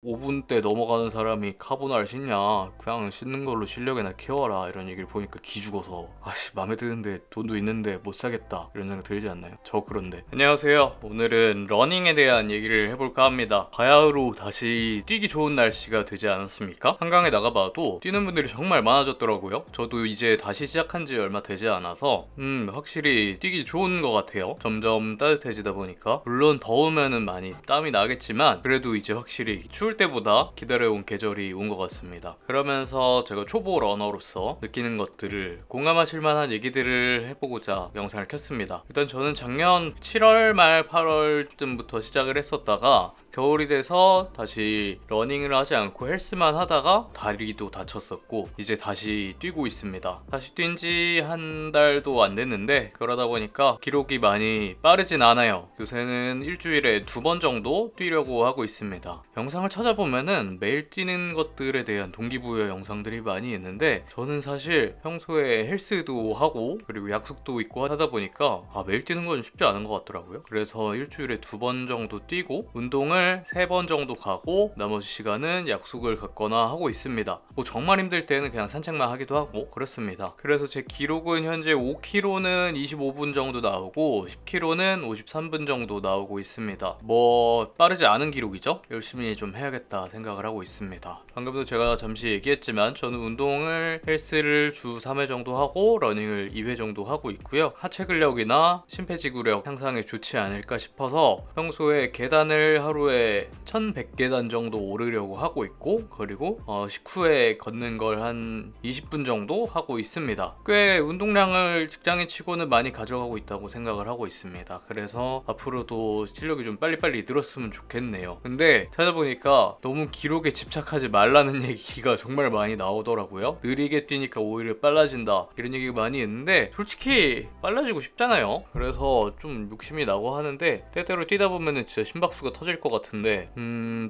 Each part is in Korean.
5분대 넘어가는 사람이 카보나를 씻냐, 그냥 씻는 걸로 실력이나 키워라, 이런 얘기를 보니까 기죽어서 아씨 맘에 드는데 돈도 있는데 못 사겠다 이런 생각 들지 않나요? 저 그런데. 안녕하세요. 오늘은 러닝에 대한 얘기를 해볼까 합니다. 바야흐로 다시 뛰기 좋은 날씨가 되지 않았습니까? 한강에 나가봐도 뛰는 분들이 정말 많아졌더라고요. 저도 이제 다시 시작한 지 얼마 되지 않아서 확실히 뛰기 좋은 것 같아요. 점점 따뜻해지다 보니까. 물론 더우면은 많이 땀이 나겠지만 그래도 이제 확실히 추울 때보다 기다려온 계절이 온 것 같습니다. 그러면서 제가 초보 러너로서 느끼는 것들을 공감하실 만한 얘기들을 해보고자 영상을 켰습니다. 일단 저는 작년 7월 말 8월쯤부터 시작을 했었다가 겨울이 돼서 다시 러닝을 하지 않고 헬스만 하다가 다리도 다쳤었고 이제 다시 뛰고 있습니다. 다시 뛴 지 한 달도 안 됐는데 그러다 보니까 기록이 많이 빠르진 않아요. 요새는 일주일에 2번 정도 뛰려고 하고 있습니다. 영상을 찾아보면은 매일 뛰는 것들에 대한 동기부여 영상들이 많이 있는데 저는 사실 평소에 헬스도 하고 그리고 약속도 있고 하다 보니까 매일 뛰는 건 쉽지 않은 것 같더라고요. 그래서 일주일에 2번 정도 뛰고 운동을 3번 정도 가고 나머지 시간은 약속을 갖거나 하고 있습니다. 뭐 정말 힘들 때는 그냥 산책만 하기도 하고 그렇습니다. 그래서 제 기록은 현재 5km는 25분 정도 나오고 10km는 53분 정도 나오고 있습니다. 뭐 빠르지 않은 기록이죠? 열심히 좀 해야겠다 생각을 하고 있습니다. 방금도 제가 잠시 얘기했지만 저는 운동을 헬스를 주 3회 정도 하고 러닝을 2회 정도 하고 있고요. 하체 근력이나 심폐지구력 향상에 좋지 않을까 싶어서 평소에 계단을 하루에 1100계단 정도 오르려고 하고 있고 그리고 식후에 걷는 걸 한 20분 정도 하고 있습니다. 꽤 운동량을 직장인 치고는 많이 가져가고 있다고 생각을 하고 있습니다. 그래서 앞으로도 실력이 좀 빨리빨리 늘었으면 좋겠네요. 근데 찾아보니까 너무 기록에 집착하지 말라는 얘기가 정말 많이 나오더라고요. 느리게 뛰니까 오히려 빨라진다 이런 얘기가 많이 있는데 솔직히 빨라지고 싶잖아요. 그래서 좀 욕심이 나고 하는데 때때로 뛰다 보면은 진짜 심박수가 터질 것 같은데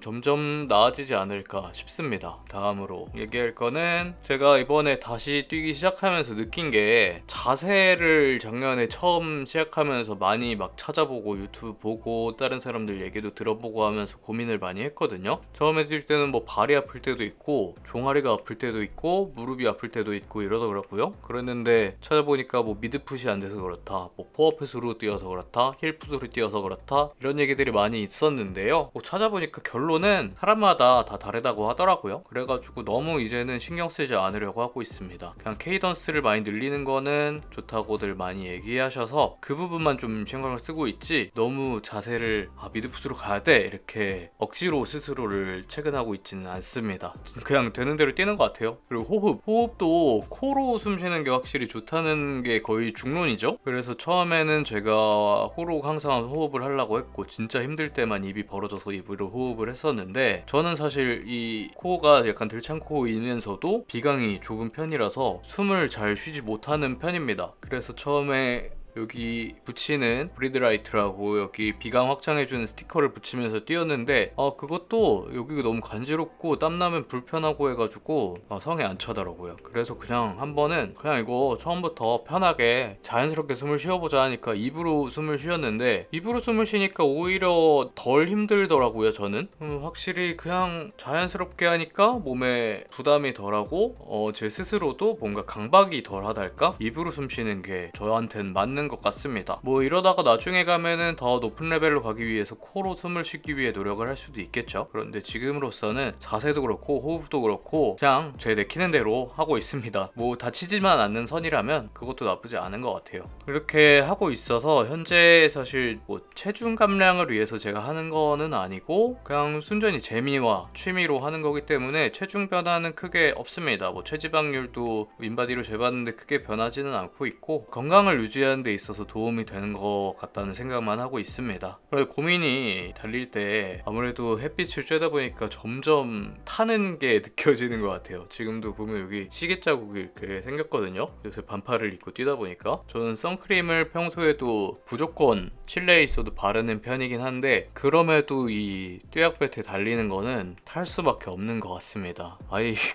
점점 나아지지 않을까 싶습니다. 다음으로 얘기할 거는 제가 이번에 다시 뛰기 시작하면서 느낀 게 자세를 작년에 처음 시작하면서 많이 막 찾아보고 유튜브 보고 다른 사람들 얘기도 들어보고 하면서 고민을 많이 했거든요. 처음에 뛸 때는 뭐 발이 아플 때도 있고 종아리가 아플 때도 있고 무릎이 아플 때도 있고 이러더라고요. 그랬는데 찾아보니까 뭐 미드풋이 안 돼서 그렇다, 뭐 포어풋으로 뛰어서 그렇다, 힐풋으로 뛰어서 그렇다 이런 얘기들이 많이 있었는데요. 뭐 찾아보니까 결론은 사람마다 다 다르다고 하더라고요. 그래가지고 너무 이제는 신경 쓰지 않으려고 하고 있습니다. 그냥 케이던스를 많이 늘리는 거는 좋다고들 많이 얘기하셔서 그 부분만 좀 신경을 쓰고 있지 너무 자세를 미드풋으로 가야 돼 이렇게 억지로 스스로를 체근하고 있지는 않습니다. 그냥 되는 대로 뛰는 것 같아요. 그리고 호흡도 코로 숨 쉬는 게 확실히 좋다는 게 거의 중론이죠. 그래서 처음에는 제가 호로 항상 호흡을 하려고 했고 진짜 힘들 때만 입이 벌어져서 입으로 호흡을 했었는데 저는 사실 이 코가 약간 들창코이면서도 비강이 좁은 편이라서 숨을 잘 쉬지 못하는 편입니다. 그래서 처음에 여기 붙이는 브리드라이트라고 여기 비강 확장해주는 스티커를 붙이면서 뛰었는데 그것도 여기가 너무 간지럽고 땀나면 불편하고 해가지고 성에 안 차더라고요. 그래서 그냥 한 번은 그냥 이거 처음부터 편하게 자연스럽게 숨을 쉬어보자 하니까 입으로 숨을 쉬었는데 입으로 숨을 쉬니까 오히려 덜 힘들더라고요. 저는 확실히 그냥 자연스럽게 하니까 몸에 부담이 덜하고 제 스스로도 뭔가 강박이 덜하달까? 입으로 숨 쉬는 게 저한테는 맞는 것 같습니다. 뭐 이러다가 나중에 가면은 더 높은 레벨로 가기 위해서 코로 숨을 쉬기 위해 노력을 할 수도 있겠죠. 그런데 지금으로서는 자세도 그렇고 호흡도 그렇고 그냥 제 내키는 대로 하고 있습니다. 뭐 다치지만 않는 선이라면 그것도 나쁘지 않은 것 같아요. 이렇게 하고 있어서 현재 사실 뭐 체중 감량을 위해서 제가 하는 거는 아니고 그냥 순전히 재미와 취미로 하는 거기 때문에 체중 변화는 크게 없습니다. 뭐 체지방률도 인바디로 재봤는데 크게 변하지는 않고 있고 건강을 유지하는 데 있어서 도움이 되는 것 같다는 생각만 하고 있습니다. 고민이 달릴 때 아무래도 햇빛을 쬐다 보니까 점점 타는 게 느껴지는 것 같아요. 지금도 보면 여기 시계 자국이 이렇게 생겼거든요. 요새 반팔을 입고 뛰다 보니까 저는 선크림을 평소에도 무조건 실내에 있어도 바르는 편이긴 한데 그럼에도 이 뙤약볕에 달리는 거는 탈 수밖에 없는 것 같습니다.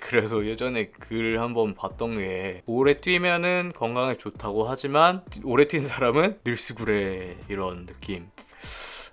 그래서 예전에 글 한번 봤던 게 오래 뛰면은 건강에 좋다고 하지만 오래 뛴 사람은 늘스구레 이런 느낌.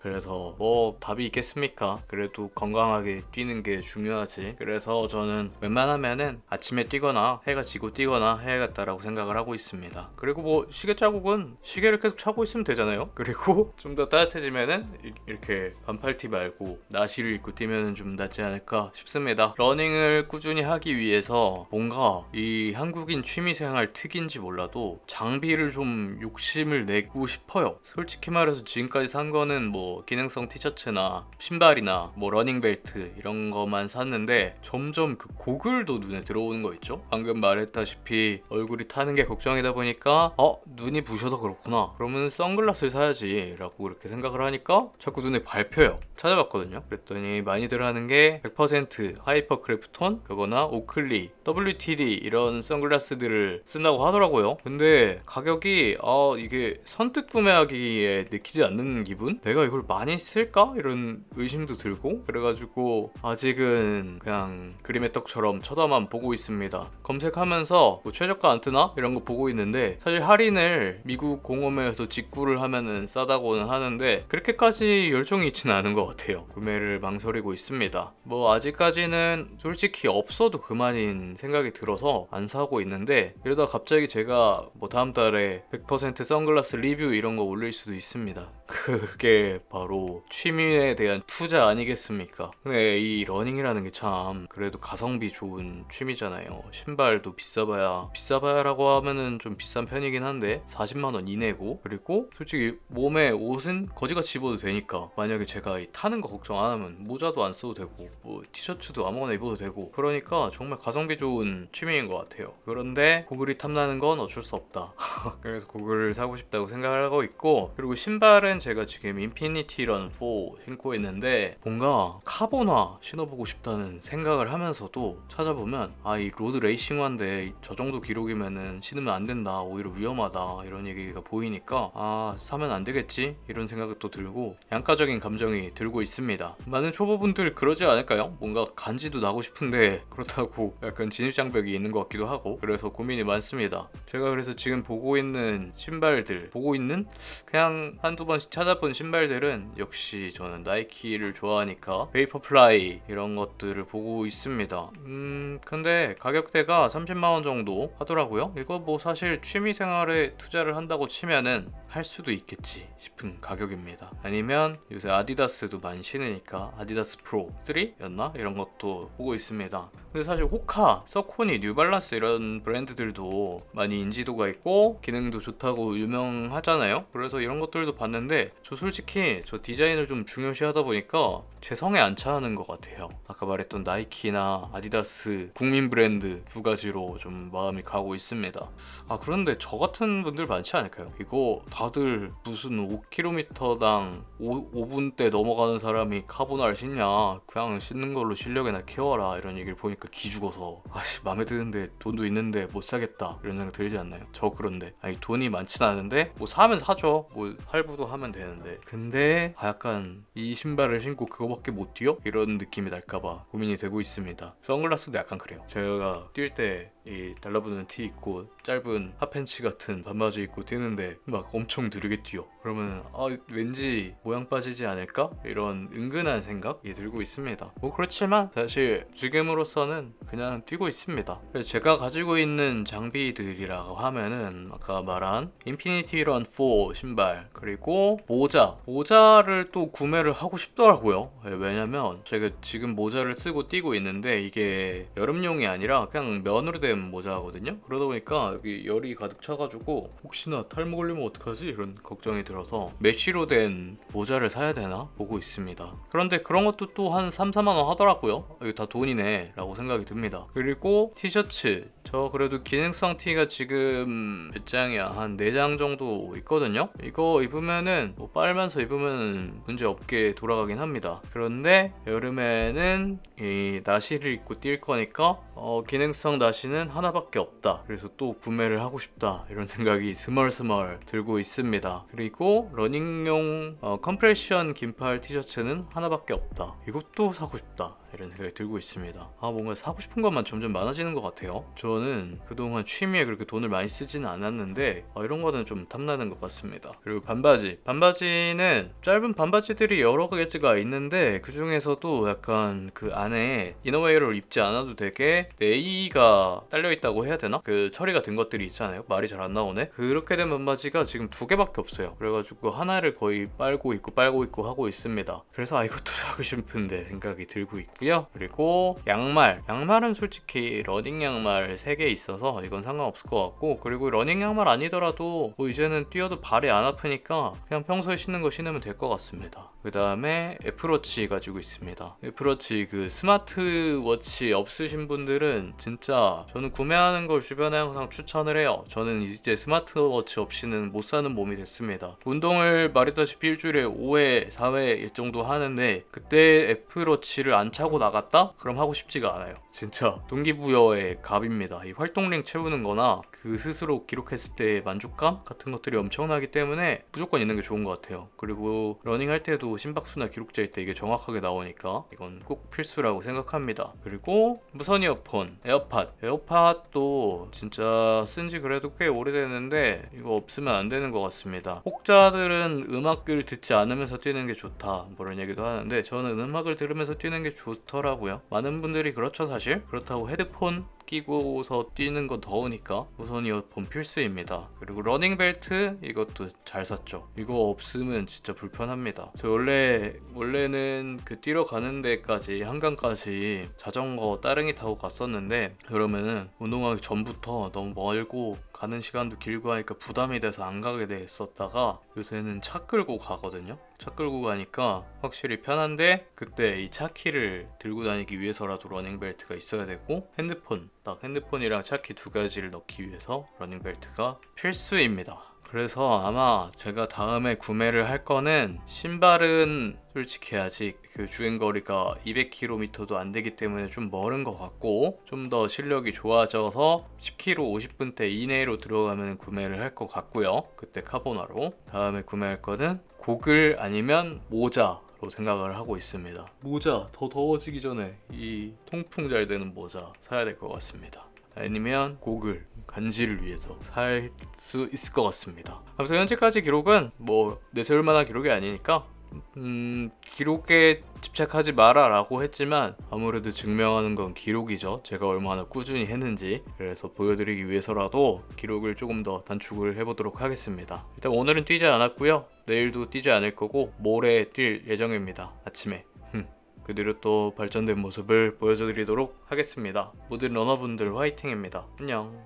그래서 뭐 답이 있겠습니까? 그래도 건강하게 뛰는 게 중요하지. 그래서 저는 웬만하면은 아침에 뛰거나 해가 지고 뛰거나 해야겠다라고 생각을 하고 있습니다. 그리고 뭐 시계 자국은 시계를 계속 차고 있으면 되잖아요. 그리고 좀 더 따뜻해지면은 이렇게 반팔티 말고 나시를 입고 뛰면은 좀 낫지 않을까 싶습니다. 러닝을 꾸준히 하기 위해서 뭔가 이 한국인 취미생활 특인지 몰라도 장비를 좀 욕심을 내고 싶어요. 솔직히 말해서 지금까지 산 거는 뭐 기능성 티셔츠나 신발이나 뭐 러닝벨트 이런 거만 샀는데 점점 그 고글도 눈에 들어오는 거 있죠? 방금 말했다시피 얼굴이 타는 게 걱정이다 보니까 눈이 부셔서 그렇구나, 그러면 선글라스를 사야지 라고 이렇게 생각을 하니까 자꾸 눈에 밟혀요. 찾아봤거든요. 그랬더니 많이들 하는 게 100% 하이퍼 크래프톤 그거나 오클리, WTD 이런 선글라스들을 쓴다고 하더라고요. 근데 가격이 이게 선뜻 구매하기에 내키지 않는 기분? 내가 이걸 많이 쓸까? 이런 의심도 들고, 그래가지고 아직은 그냥 그림의 떡처럼 쳐다만 보고 있습니다. 검색하면서 뭐 최저가 안 뜨나? 이런 거 보고 있는데 사실 할인을 미국 공홈에서 직구를 하면은 싸다고는 하는데 그렇게까지 열정이 있지는 않은 것 같아요. 구매를 망설이고 있습니다. 뭐 아직까지는 솔직히 없어도 그만인 생각이 들어서 안 사고 있는데, 이러다 갑자기 제가 뭐 다음 달에 100% 선글라스 리뷰 이런 거 올릴 수도 있습니다. 그게 바로 취미에 대한 투자 아니겠습니까? 근데 이 러닝이라는 게 참 그래도 가성비 좋은 취미잖아요. 신발도 비싸봐야라고 하면은 좀 비싼 편이긴 한데 40만 원 이내고, 그리고 솔직히 몸에 옷은 거지같이 입어도 되니까 만약에 제가 이 타는 거 걱정 안 하면 모자도 안 써도 되고 뭐 티셔츠도 아무거나 입어도 되고, 그러니까 정말 가성비 좋은 취미인 것 같아요. 그런데 고글이 탐나는 건 어쩔 수 없다. 그래서 고글을 사고 싶다고 생각을 하고 있고, 그리고 신발은 제가 지금 인피니티 런 4 신고 있는데 뭔가 카보나 신어보고 싶다는 생각을 하면서도 찾아보면 이 로드 레이싱화인데 저 정도 기록이면은 신으면 안 된다, 오히려 위험하다 이런 얘기가 보이니까 사면 안 되겠지 이런 생각도 들고 양가적인 감정이 들고 있습니다. 많은 초보분들 그러지 않을까요? 뭔가 간지도 나고 싶은데 그렇다고 약간 진입장벽이 있는 것 같기도 하고, 그래서 고민이 많습니다. 제가 그래서 지금 보고 있는 신발들, 그냥 한두 번씩 찾아본 신발들은 역시 저는 나이키를 좋아하니까 베이퍼플라이 이런 것들을 보고 있습니다. 근데 가격대가 30만원 정도 하더라고요. 이거 뭐 사실 취미생활에 투자를 한다고 치면은 할 수도 있겠지 싶은 가격입니다. 아니면 요새 아디다스도 많이 신으니까 아디다스 프로 3였나? 이런 것도 보고 있습니다. 근데 사실 호카, 서코니, 뉴발란스 이런 브랜드들도 많이 인지도가 있고 기능도 좋다고 유명하잖아요. 그래서 이런 것들도 봤는데 저 솔직히 저 디자인을 좀 중요시하다 보니까 제 성에 안 차는 것 같아요. 아까 말했던 나이키나 아디다스 국민 브랜드 두 가지로 좀 마음이 가고 있습니다. 그런데 저 같은 분들 많지 않을까요? 이거 다들 무슨 5km당 5분대 넘어가는 사람이 카보나를 신냐, 그냥 신는 걸로 실력이나 키워라 이런 얘기를 보니까 기죽어서 맘에 드는데 돈도 있는데 못 사겠다 이런 생각 들지 않나요? 저 그런데 돈이 많진 않은데 뭐 사면 사죠. 뭐 할부도 하면 되는데, 근데 약간 이 신발을 신고 그거밖에 못 뛰어? 이런 느낌이 날까봐 고민이 되고 있습니다. 선글라스도 약간 그래요. 제가 뛸 때 이 달라붙는 티 입고 짧은 핫팬츠 같은 반바지 입고 뛰는데 막 엄청 느리게 뛰어. 그러면 왠지 모양 빠지지 않을까? 이런 은근한 생각이 들고 있습니다. 뭐 그렇지만 사실 지금으로서는 그냥 뛰고 있습니다. 그래서 제가 가지고 있는 장비들이라고 하면은 아까 말한 인피니티 런 4 신발, 그리고 모자를 또 구매를 하고 싶더라고요. 왜냐면 제가 지금 모자를 쓰고 뛰고 있는데 이게 여름용이 아니라 그냥 면으로 된 모자거든요. 그러다 보니까 여기 열이 가득 차가지고 혹시나 탈모 걸리면 어떡하지? 이런 걱정이 들어서 메쉬로 된 모자를 사야 되나 보고 있습니다. 그런데 그런 것도 또 한 3-4만원 하더라고요. 이거 다 돈이네 라고 생각이 듭니다. 그리고 티셔츠, 저 그래도 기능성 티가 지금 몇 장이야? 한 4장 정도 있거든요. 이거 입으면은 뭐 빨면서 입으면 문제 없게 돌아가긴 합니다. 그런데 여름에는 이 나시를 입고 뛸 거니까 기능성 나시는 하나밖에 없다. 그래서 또 구매를 하고 싶다 이런 생각이 스멀스멀 들고 있습니다. 그리고 러닝용 컴프레션 긴팔 티셔츠는 하나밖에 없다. 이것도 사고 싶다 이런 생각이 들고 있습니다. 뭔가 사고 싶은 것만 점점 많아지는 것 같아요. 저는 그동안 취미에 그렇게 돈을 많이 쓰지는 않았는데 이런 거는 좀 탐나는 것 같습니다. 그리고 반바지는 짧은 반바지들이 여러 가지가 있는데 그 중에서도 약간 그 안에 이너웨어를 입지 않아도 되게 네이가 딸려있다고 해야 되나? 그 처리가 된 것들이 있잖아요. 말이 잘 안 나오네. 그렇게 된 반바지가 지금 2개밖에 없어요. 그래가지고 하나를 거의 빨고 있고 하고 있습니다. 그래서 이것도 사고 싶은데 생각이 들고 있고요. 그리고 양말은 솔직히 러닝 양말 3개 있어서 이건 상관없을 것 같고, 그리고 러닝 양말 아니더라도 뭐 이제는 뛰어도 발이 안 아프니까 그냥 평소에 신는 거 신으면 될 것 같습니다. 그 다음에 애플워치 가지고 있습니다. 애플워치 그 스마트워치 없으신 분들은 진짜 저는 구매하는 걸 주변에 항상 추천을 해요. 저는 이제 스마트워치 없이는 못 사는 몸이 됐습니다. 운동을 말했다시피 일주일에 5회 4회 정도 하는데 그때 애플워치를 안 차고 나갔다? 그럼 하고 싶지가 않아요. 진짜 동기부여의 갑입니다. 이 활동량 채우는 거나 그 스스로 기록했을 때의 만족감 같은 것들이 엄청나기 때문에 무조건 있는 게 좋은 것 같아요. 그리고 러닝 할 때도 심박수나 기록자일 때 이게 정확하게 나오니까 이건 꼭 필수라고 생각합니다. 그리고 무선 이어폰 에어팟도 진짜 쓴지 그래도 꽤 오래됐는데 이거 없으면 안 되는 것 같습니다. 혹자들은 음악을 듣지 않으면서 뛰는 게 좋다 그런 얘기도 하는데 저는 음악을 들으면서 뛰는 게 좋더라고요. 많은 분들이 그렇죠 사실. 그렇다고 헤드폰 끼고서 뛰는 건 더우니까 무선 이어폰 필수입니다. 그리고 러닝벨트 이것도 잘 샀죠. 이거 없으면 진짜 불편합니다. 저 원래는 그 뛰러 가는 데까지 한강까지 자전거 따릉이 타고 갔었는데 그러면은 운동하기 전부터 너무 멀고 가는 시간도 길고 하니까 부담이 돼서 안 가게 됐었다가 요새는 차 끌고 가거든요. 차 끌고 가니까 확실히 편한데 그때 이 차키를 들고 다니기 위해서라도 러닝벨트가 있어야 되고 핸드폰이랑 차키 2가지를 넣기 위해서 러닝벨트가 필수입니다. 그래서 아마 제가 다음에 구매를 할 거는 신발은 솔직히 아직 그 주행거리가 200km도 안 되기 때문에 좀 멀은 것 같고 좀 더 실력이 좋아져서 10km 50분대 이내로 들어가면 구매를 할 것 같고요. 그때 카보나로. 다음에 구매할 거는 고글 아니면 모자로 생각을 하고 있습니다. 모자 더 더워지기 전에 이 통풍 잘 되는 모자 사야 될 것 같습니다. 아니면 고글 간지를 위해서 살 수 있을 것 같습니다. 아무튼 현재까지 기록은 뭐 내세울 만한 기록이 아니니까 기록에 집착하지 마라 라고 했지만 아무래도 증명하는 건 기록이죠. 제가 얼마나 꾸준히 했는지. 그래서 보여드리기 위해서라도 기록을 조금 더 단축을 해보도록 하겠습니다. 일단 오늘은 뛰지 않았고요. 내일도 뛰지 않을 거고 모레 뛸 예정입니다. 아침에. 그 뒤로 또 발전된 모습을 보여드리도록 하겠습니다. 모든 러너분들 화이팅입니다. 안녕.